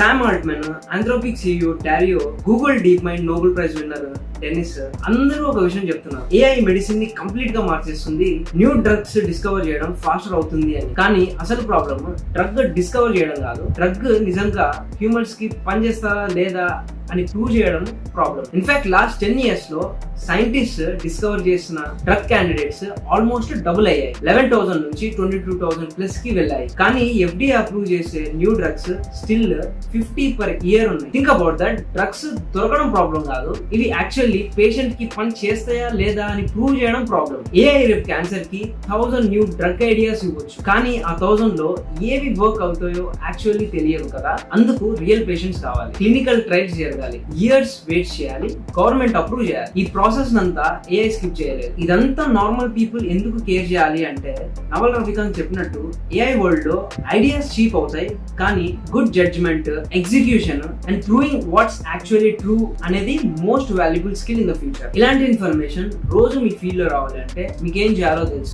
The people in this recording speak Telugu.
Sam Altman, Anthropic CEO Dario, Google deep mind Nobel prize winner Denis అందరూ ఒక విషయం చెప్తున్నారు. AI మెడిసిన్ ని కంప్లీట్ గా మార్చేస్తుంది, న్యూ డ్రగ్స్ డిస్కవర్ చేయడం ఫాస్టర్ అవుతుంది అని. కానీ అసలు ప్రాబ్లమ్ డ్రగ్ డిస్కవర్ చేయడం కాదు, డ్రగ్ నిజంగా హ్యూమన్స్ కి పనిచేస్తారా లేదా అని ప్రూవ్ చేయడం ప్రాబ్లం. ఇన్ఫాక్ట్ లాస్ట్ 10 years లో సైంటిస్ట్ డిస్కవర్ చేసిన డ్రగ్ క్యాండిడేట్స్ ఆల్మోస్ట్ డబుల్ అయ్యాయి. 11,000 నుంచి 22,000 ప్లస్ కి వెళ్ళాయి. కానీ FDA అప్రూవ్ చేసే new drugs still 50 per year ఉన్నాయి. Think about that. డ్రగ్స్ దొరకడం ప్రాబ్లం కాదు, ఇవి యాక్చువల్లీ పేషెంట్ కి పని చేస్తాయా లేదా అని ప్రూవ్ చేయడం ప్రాబ్లం. AI రేపు క్యాన్సర్ కి 1000 న్యూ డ్రగ్ ఐడియాస్ ఇవ్వచ్చు, కానీ ఆ 1000 లో ఏవి వర్క్ అవుతాయో యాక్చువల్లీ తెలియదు కదా. అందుకు రియల్ పేషెంట్స్ కావాలి, క్లినికల్ ట్రయల్స్ జరగాలి, ఇయర్స్ వెయిట్ చేయాలి, గవర్నమెంట్ అప్రూవ్ చేయాలి. ఈ ప్రాసెస్ అంతా AI స్కిప్ చేయలేదు. ఇదంతా నార్మల్ పీపుల్ ఎందుకు కేర్ చేయాలి అంటే, నవల్ రవికాంత్ చెప్పినట్టు AI వరల్డ్ లో ఐడియాస్ చీప్ అవుతాయి, కానీ good judgment, execution and proving what's actually true అనేది most valuable skill in the future. ఇలాంటి ఇన్ఫర్మేషన్ రోజు మీ ఫీల్డ్ లో రావాలి అంటే మీకేం చేయాలో తెలుసు.